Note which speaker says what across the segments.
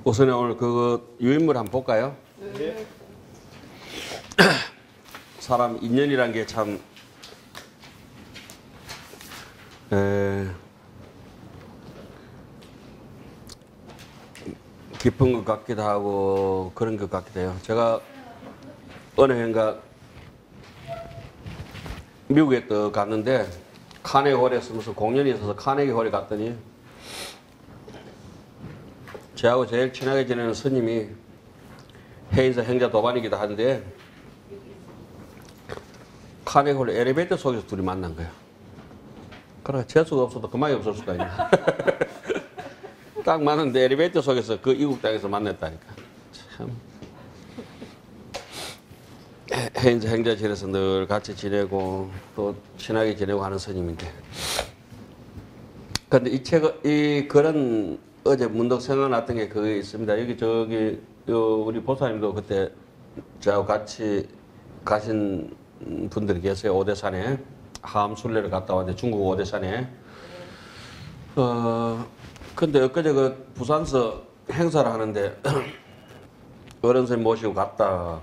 Speaker 1: 우선 오늘 그 유인물 한번 볼까요?
Speaker 2: 네.
Speaker 1: 사람 인연이란 게 참 깊은 것 같기도 하고 그런 것 같기도 해요. 제가 어느 해인가 미국에 또 갔는데 카네기 홀에서 무슨 공연이 있어서 카네기 홀에 갔더니 저하고 제일 친하게 지내는 스님이 해인사 행자 도반이기도 한데 카네기 홀 엘리베이터 속에서 둘이 만난 거예요. 그래 재수가 없어도 그만이 없을 수가 있네. 딱 맞는데 엘리베이터 속에서 그 이국 땅에서 만났다니까. 참 해인사 행자실에서 늘 같이 지내고 또 친하게 지내고 하는 스님인데. 근데 이 책, 이 글은 어제 문득 생각났던 게 그게 있습니다. 여기 저기 우리 보사님도 그때 저하고 같이 가신 분들이 계세요. 오대산에 하암순례를 갔다 왔는데 중국 오대산에. 근데 엊그제 그 부산서 행사를 하는데 어른 선생님 모시고 갔다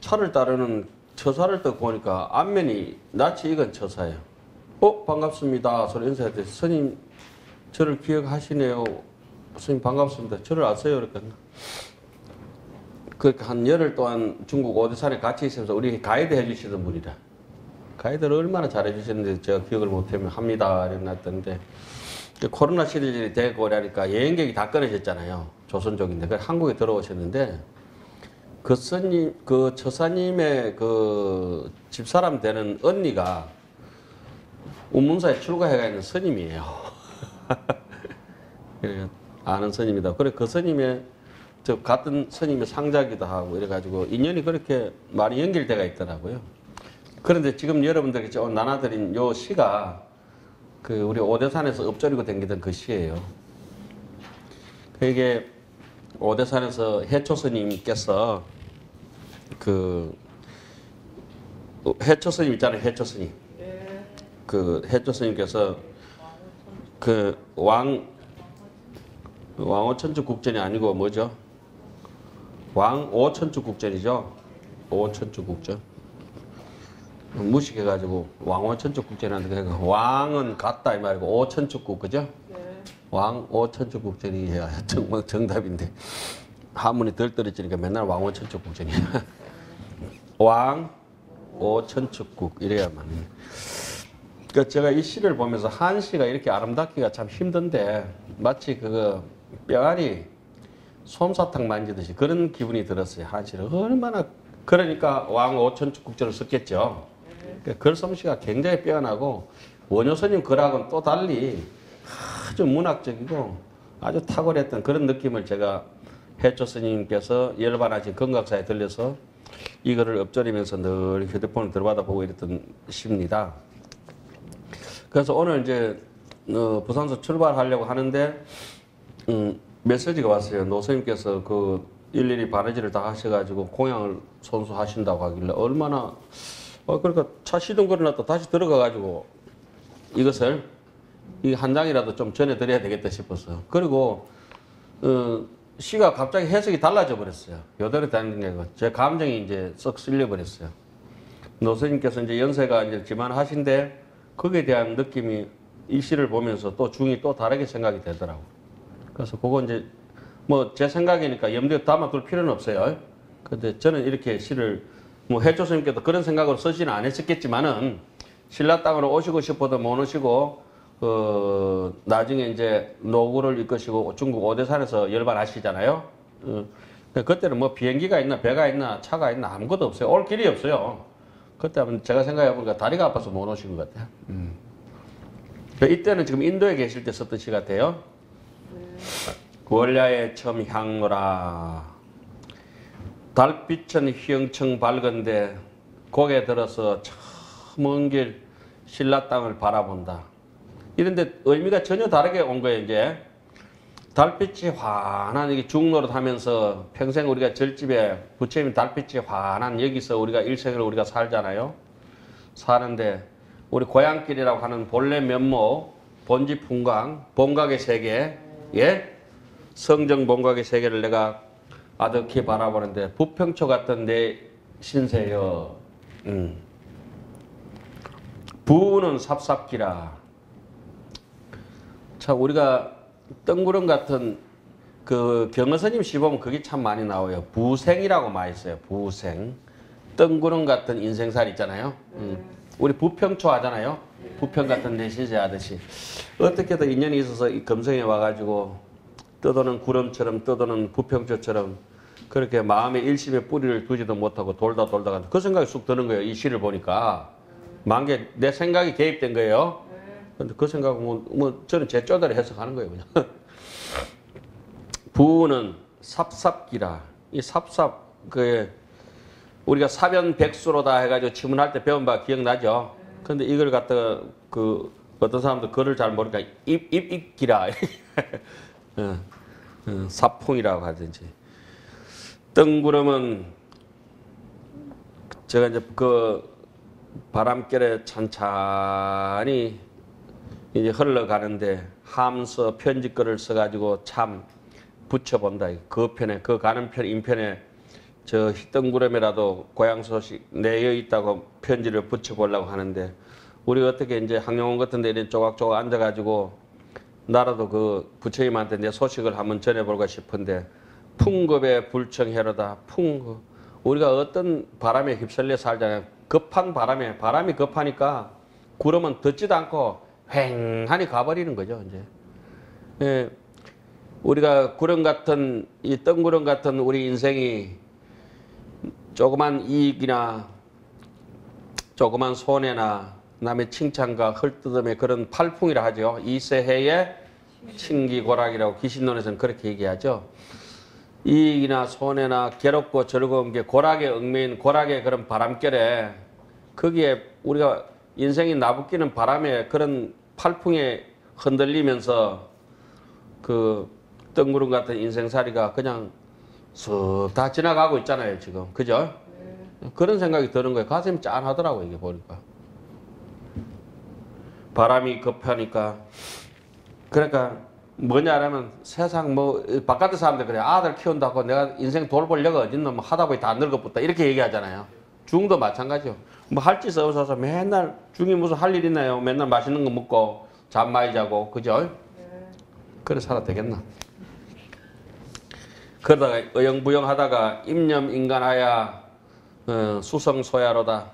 Speaker 1: 차를 따르는 처사를 딱 보니까 앞면이 낯이 익은 처사예요. 반갑습니다. 서로 인사했더니 스님 저를 기억하시네요. 스님 반갑습니다. 저를 아세요? 그러니까 그렇게 한 열흘 동안 중국 오대산에 같이 있으면서 우리 가이드 해주시던 분이라. 가이드를 얼마나 잘해주셨는데 제가 기억을 못하면 합니다. 이렇게 놨던데 코로나 시리즈가 되고 그러니까 여행객이 다 끊어졌잖아요. 조선족인데. 그래서 한국에 들어오셨는데 그 스님, 그 처사님의 그 집사람 되는 언니가 운문사에 출가해가 있는 스님이에요. 아는 스님이다. 그래 그 스님의 저 같은 스님의 상자기도 하고 이래가지고 인연이 그렇게 많이 연결돼가 있더라고요. 그런데 지금 여러분들께 오늘 나눠드린 요 시가 그 우리 오대산에서 엎조리고 댕기던 그 시예요. 이게 오대산에서 해초 스님께서 그 해초 스님 있잖아요. 해초 스님. 그 해초 스님께서 그 왕오천주 국전이 아니고 뭐죠? 왕오천주 국전이죠. 오천주 국전. 무식해가지고 왕오천주 국전하는데 왕은 같다 이 말이고 오천주국 그죠? 네. 왕오천주 국전이 정답인데 한문이 덜 떨어지니까 맨날 왕오천주 국전이야. 왕오천주국 이래야만. 그 제가 이 시를 보면서 한시가 이렇게 아름답기가 참 힘든데 마치 그거 뼈아리 솜사탕 만지듯이 그런 기분이 들었어요. 한시를 얼마나 그러니까 왕오천주 국전을 썼겠죠. 글솜씨가 굉장히 빼어나고 원효스님 글하고는 또 달리 아주 문학적이고 아주 탁월했던 그런 느낌을 제가 해초 스님께서 열반하신 건각사에 들려서 이 글을 엎조리면서 늘 휴대폰을 들어받아 보고 이랬던 시입니다. 그래서 오늘 이제 부산서 출발하려고 하는데 메시지가 왔어요. 노스님께서 그 일일이 바느질을 다 하셔가지고 공양을 손수하신다고 하길래 얼마나 그러니까 차 시동 걸어놨다 다시 들어가가지고 이것을 이 한 장이라도 좀 전해드려야 되겠다 싶었어요. 그리고 시가 갑자기 해석이 달라져 버렸어요. 요대로 다니는 게 아니고 제 감정이 이제 썩 쓸려 버렸어요. 노스님께서 이제 연세가 이제 지만하신데 거기에 대한 느낌이 이 시를 보면서 또 중이 또 다르게 생각이 되더라고. 그래서 그거 이제 뭐 제 생각이니까 염두에 담아둘 필요는 없어요. 근데 저는 이렇게 시를 뭐 해초 스님께도 그런 생각으로 쓰지는 않았었겠지만은 신라 땅으로 오시고 싶어도 못 오시고 나중에 이제 노구를 이끄시고 중국 오대산에서 열반하시잖아요. 그때는 뭐 비행기가 있나 배가 있나 차가 있나 아무것도 없어요. 올 길이 없어요. 그때 하면 제가 생각해 보니까 다리가 아파서 못 오신 것 같아요. 이때는 지금 인도에 계실 때 썼던 시 같아요. 월야의 처음 향노라 달빛은 휘영청 밝은데 고개 들어서 저 먼 길 신라 땅을 바라본다. 이런데 의미가 전혀 다르게 온 거예요. 이제 달빛이 환한 이게 중노릇 하면서 평생 우리가 절집에 부처님 달빛이 환한 여기서 우리가 일생을 우리가 살잖아요. 사는데 우리 고향길이라고 하는 본래 면모 본지 풍광 본각의 세계 예 성정 본각의 세계를 내가 아득히 바라보는데 부평초 같은 내 신세여. 부는 삽삽기라. 자, 우리가 뜬구름 같은 그 경어스님 시보면 그게 참 많이 나와요. 부생이라고 많이 써요. 부생. 뜬구름 같은 인생살 있잖아요. 우리 부평초 하잖아요. 부평 같은 내 신세 하듯이. 어떻게든 인연이 있어서 이 금성에 와가지고 떠도는 구름처럼 떠도는 부평초처럼 그렇게 마음의 일심에 뿌리를 두지도 못하고 돌다가 그 생각이 쑥 드는 거예요. 이 시를 보니까. 만개 내 생각이 개입된 거예요. 근데 그 생각은 뭐 저는 제 쪼대로 해석하는 거예요. 그냥. 부는 삽삽기라. 이 삽삽, 우리가 사변백수로다 해가지고 치문할 때 배운 바 기억나죠? 근데 이걸 갖다가 어떤 사람들 글을 잘 모르니까 입기라. 삽풍이라고 하든지. 뜬구름은 제가 이제 바람결에 찬찬히 이제 흘러가는데 함서 편지글을 써가지고 참 붙여본다. 그 편에, 가는 편, 인편에 저 뜬구름이라도 고향 소식 내어 있다고 편지를 붙여보려고 하는데 우리가 어떻게 이제 항룡원 같은 데 이렇게 조각조각 앉아가지고 나라도 그 부처님한테 내 소식을 한번 전해볼까 싶은데 풍급의 불청해로다. 우리가 어떤 바람에 휩쓸려 살잖아요. 급한 바람이 급하니까 구름은 듣지도 않고 휑하니 가버리는 거죠. 이제. 예, 우리가 구름 같은 이 뜬구름 같은 우리 인생이 조그만 이익이나 조그만 손해나 남의 칭찬과 헐뜯음의 그런 팔풍이라 하죠. 이세해의 칭기고락이라고 기신론에서는 그렇게 얘기하죠. 이익이나 손해나 괴롭고 즐거운 게 고락에 얽매인 고락의 그런 바람결에 거기에 우리가 인생이 나부끼는 바람에 그런 팔풍에 흔들리면서 그 뜬구름 같은 인생살이가 그냥 쓱 다 지나가고 있잖아요, 지금. 그죠? 그런 생각이 드는 거예요. 가슴이 짠하더라고, 이게 보니까. 바람이 급하니까. 그러니까 뭐냐라면 세상 바깥에 사람들 그래. 아들 키운다고 내가 인생 돌볼 여가 어딨노? 뭐 하다 보니 다 늙어붙다. 이렇게 얘기하잖아요. 중도 마찬가지요. 뭐 할 짓 없어서 맨날 중이 무슨 할 일 있나요? 맨날 맛있는 거 먹고 잠 많이 자고. 그죠? 그래 살아 되겠나? 그러다가 어영부영 하다가 임념인간하야 수성소야로다.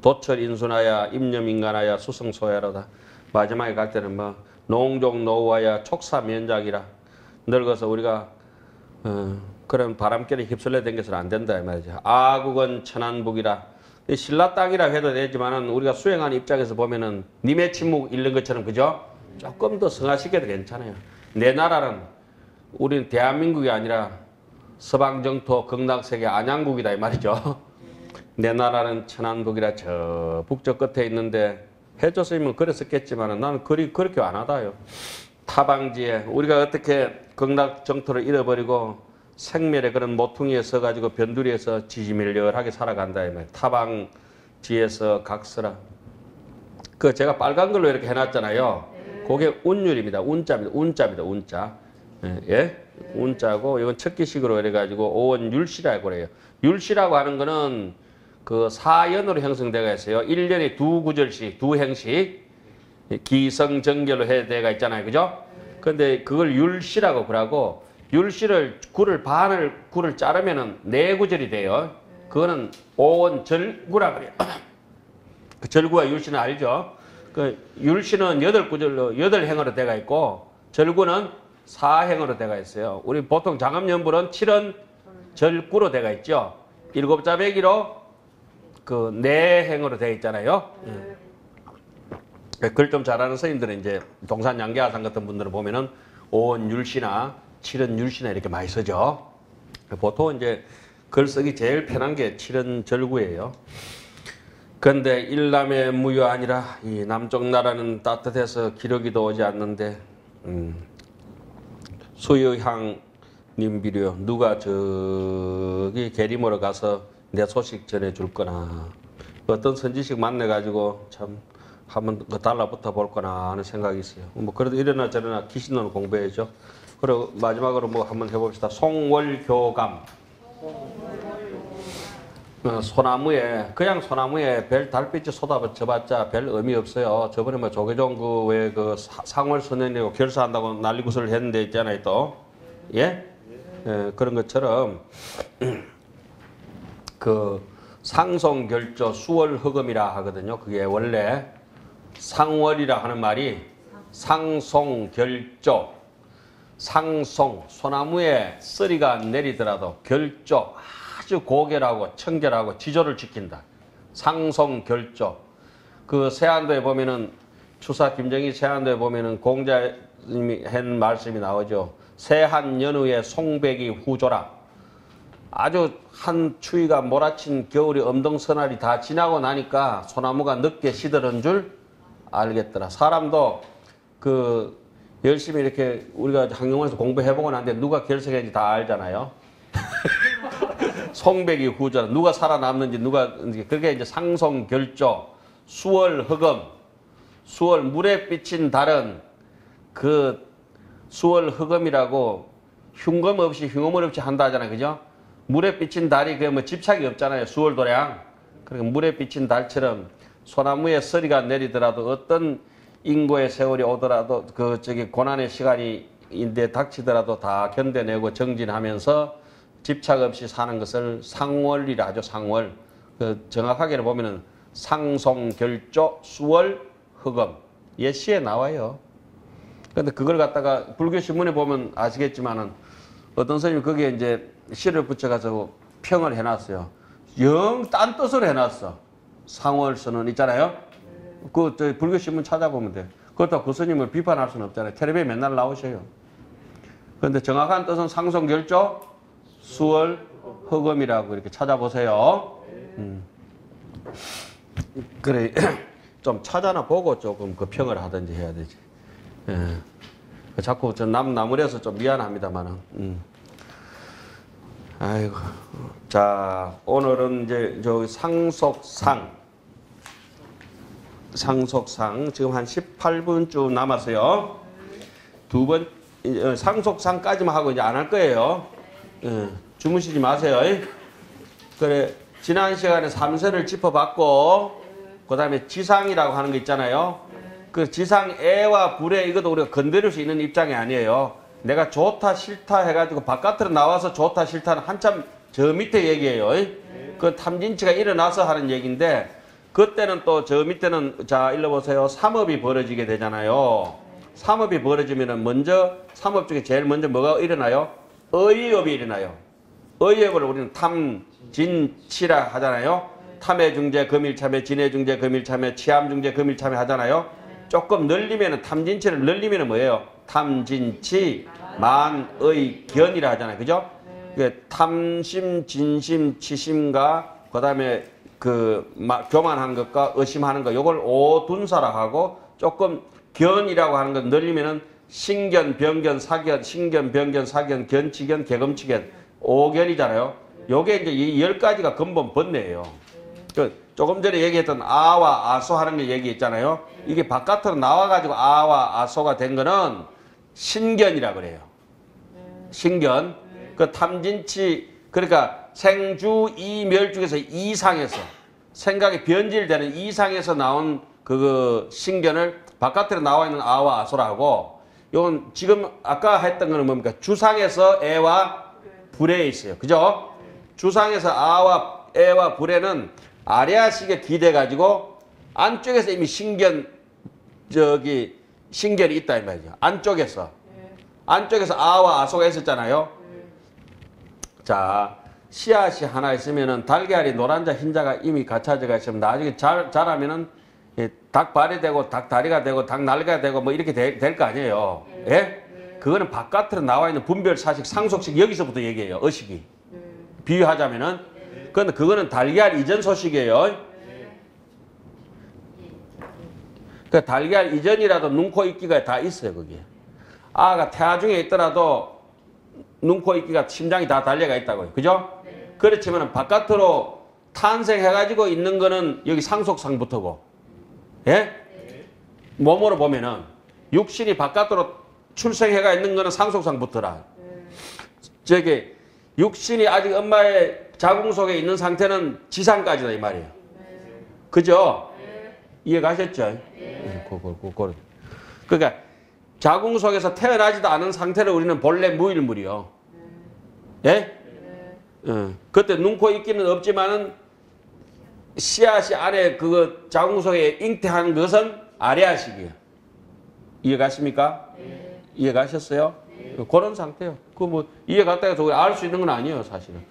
Speaker 1: 도철인순하야 임념인간하야 수성소야로다. 마지막에 갈 때는 뭐 농종노후하야 촉사면작이라. 늙어서 우리가 그런 바람결에 휩쓸려 댕겨서는 안 된다 이 말이죠. 아국은 천안북이라. 신라 땅이라 해도 되지만은 우리가 수행하는 입장에서 보면은 님의 침묵 읽는 것처럼 그죠? 조금 더 성화시켜도 괜찮아요. 내 나라는 우리는 대한민국이 아니라 서방정토 극락세계 안양국이다 이 말이죠. 내 나라는 천안북이라 저 북쪽 끝에 있는데 해줬으면 그랬었겠지만 나는 그렇게 안 하다요. 타방지에 우리가 어떻게 극락정토를 잃어버리고 생멸의 그런 모퉁이에 서가지고 변두리에서 지지밀렬하게 살아간다 이 말이에요. 타방지에서 각서라. 제가 빨간 걸로 이렇게 해놨잖아요. 그게 운율입니다. 운자입니다. 운자. 예? 운자고 이건 척기식으로 이래가지고 오원율시라고 그래요. 율시라고 하는 거는 그 사연으로 형성되어 있어요. 1년에 두 구절씩, 두 행씩 기성정결로 해야 되가 있잖아요. 그죠? 근데 그걸 율시라고 그러고 율시를 굴을 자르면은 네 구절이 돼요. 그거는 오원절구라 그래요. 그 절구와 율시는 알죠? 그 율시는 8구절로 8행으로 되어 있고 절구는 4행으로 되어 있어요. 우리 보통 장암연불은 7은 절구로 되어 있죠. 7자배기로 그 4행으로 되어 있잖아요. 글 좀 잘하는 선생님들은 이제 동산 양계하산 같은 분들을 보면은 5은 율시나 7은 율시나 이렇게 많이 쓰죠. 보통 이제 글 쓰기 제일 편한 게 7은 절구예요. 그런데 일남의 무효아니라 이 남쪽 나라는 따뜻해서 기러기도 오지 않는데 수여향 님비려 누가 저기 계리모로 가서 내 소식 전해줄 거나 어떤 선지식 만나가지고 참 한번 달라붙어 볼 거나 하는 생각이 있어요. 뭐 그래도 이러나 저러나 기신론을 공부해야죠. 그리고 마지막으로 뭐 한번 해봅시다. 송월교감. 소나무에 그냥 소나무에 별 달빛이 쏟아져봤자 별 의미 없어요. 저번에 뭐 조계종 그왜그 상월 선언이라고 결사한다고 난리구슬을 했는데 있잖아요 또. 예? 그런 것처럼 그 상송결조 수월허금이라 하거든요. 그게 원래 상월이라 하는 말이 상송결조, 상송, 소나무에 쓰리가 내리더라도 결조, 아주 고결하고 청결하고 지조를 지킨다. 상송결조. 그 세안도에 보면은 추사 김정희 세안도에 보면은 공자님이 한 말씀이 나오죠. 세한연후에 송백이 후조라. 아주 한 추위가 몰아친 겨울이 엄동선알이 다 지나고 나니까 소나무가 늦게 시들은 줄 알겠더라. 사람도 그 열심히 이렇게 우리가 학문에서 공부해보고 나는데 누가 결석했는지 다 알잖아요. 송백이 후조라. 누가 살아남는지 누가 그게 이제 상송결조, 수월허금, 수월 물에 비친 달은 그 수월허금이라고 흉금 없이 흉어물 없이 한다 하잖아요. 그죠? 물에 비친 달이 그 뭐 집착이 없잖아요. 수월도량. 그러니까 물에 비친 달처럼 소나무에 서리가 내리더라도 어떤 인고의 세월이 오더라도 그 저기 고난의 시간이 인데 닥치더라도 다 견뎌내고 정진하면서 집착 없이 사는 것을 상월이라 하죠. 상월. 그 정확하게는 보면은 상송결조 수월허금. 예 시에 나와요. 근데 그걸 갖다가 불교 신문에 보면 아시겠지만은 어떤 선생님이 거기에 이제 시를 붙여가지고 평을 해놨어요. 영 딴 뜻으로 해놨어. 상월선언 있잖아요. 그 저 불교 신문 찾아보면 돼. 그렇다고 그 스님을 비판할 수는 없잖아요. 텔레비에 맨날 나오셔요. 그런데 정확한 뜻은 상송결조 수월허금이라고 이렇게 찾아보세요. 그래 좀 찾아나 보고 조금 그 평을 하든지 해야 되지. 예. 자꾸 저 나무래서 좀 미안합니다만은. 아이고. 자, 오늘은 이제 저 상속상 지금 한 18분쯤 남았어요. 두 번 상속상까지만 하고 이제 안 할 거예요. 주무시지 마세요. 그래 지난 시간에 3세를 짚어봤고 그다음에 지상이라고 하는 거 있잖아요. 그 지상애와 불애 이것도 우리가 건드릴 수 있는 입장이 아니에요. 내가 좋다 싫다 해가지고 바깥으로 나와서 좋다 싫다는 한참 저 밑에 얘기예요. 그 탐진치가 일어나서 하는 얘기인데 그때는 또 저 밑에는 자 읽어보세요. 삼업이 벌어지게 되잖아요. 삼업이 벌어지면은 먼저 삼업 중에 제일 먼저 뭐가 일어나요? 의업이 일어나요. 의업을 우리는 탐진치라 하잖아요. 탐의 중재 금일참회, 진의 중재 금일참회, 치암 중재 금일참회 하잖아요. 조금 늘리면은 탐진치를 늘리면은 뭐예요? 탐진치 만의견이라 하잖아요. 그죠? 탐심, 진심, 치심과 그다음에 그 교만한 것과 의심하는 것 요걸 오둔사라 하고 조금 견이라고 하는 것 늘리면은 신견, 병견, 사견, 신견, 병견, 사견, 견치견, 개검치견, 오견이잖아요. 요게 이제 이 10가지가 근본 번뇌예요. 그 조금 전에 얘기했던 아와 아소 하는 게 얘기했잖아요. 이게 바깥으로 나와가지고 아와 아소가 된 거는 신견이라 그래요. 신견. 그 탐진치, 그러니까 생주 이멸 중에서 이상에서 생각이 변질되는 이상에서 나온 그 신견을 바깥으로 나와 있는 아와 아소라 하고, 이건 지금 아까 했던 거는 뭡니까? 주상에서 애와 불에 있어요. 그죠? 주상에서 아와 애와 불에는 아래아식에 기대가지고 안쪽에서 이미 신견이 있다 이 말이죠. 안쪽에서 아와 아소가 있었잖아요. 자, 씨앗이 하나 있으면은 달걀이 노란자 흰자가 이미 갖춰져가 있으면 나중에 자라면은 닭발이 되고 닭다리가 되고 닭날개가 되고 뭐 이렇게 될 거 아니에요. 예? 그거는 바깥으로 나와 있는 분별 사식 상속식 여기서부터 얘기해요. 의식이. 비유하자면은. 그런데 그거는 달걀 이전 소식이에요. 그 달걀 이전이라도 눈, 코, 입기가 다 있어요. 거기에. 아가 태아 중에 있더라도 눈, 코, 입기가 심장이 다 달려가 있다고요. 그죠? 그렇지만 바깥으로 탄생해가지고 있는 거는 여기 상속상부터고. 예? 몸으로 보면은 육신이 바깥으로 출생해가 있는 거는 상속상부터라. 저기 육신이 아직 엄마의 자궁 속에 있는 상태는 지상까지다 이 말이에요. 그죠? 이해 가셨죠? 그러니까 자궁 속에서 태어나지도 않은 상태를 우리는 본래 무일물이요. 예? 그때 눈, 코, 입기는 없지만은 씨앗이 안에 그 자궁 속에 잉태한 것은 아래아식이에요. 이해 가십니까? 이해 가셨어요? 그런 상태예요. 그 뭐 이해 갔다 해서 알 수 있는 건 아니에요, 사실은.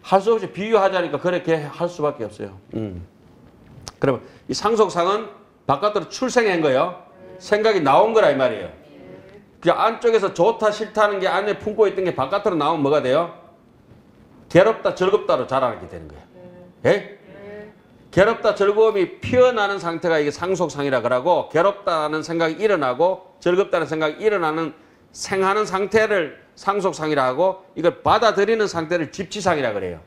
Speaker 1: 할 수 없이 비유하자니까 그렇게 할 수밖에 없어요. 그러면 이 상속상은 바깥으로 출생한 거예요. 생각이 나온 거라 이 말이에요. 그 안쪽에서 좋다 싫다는 게 안에 품고 있던 게 바깥으로 나오면 뭐가 돼요? 괴롭다 즐겁다로 자라게 되는 거예요. 예? 괴롭다 즐거움이 피어나는 상태가 이게 상속상이라 그러고, 괴롭다는 생각이 일어나고 즐겁다는 생각이 일어나는 생하는 상태를 상속상이라 하고, 이걸 받아들이는 상태를 집치상이라 그래요.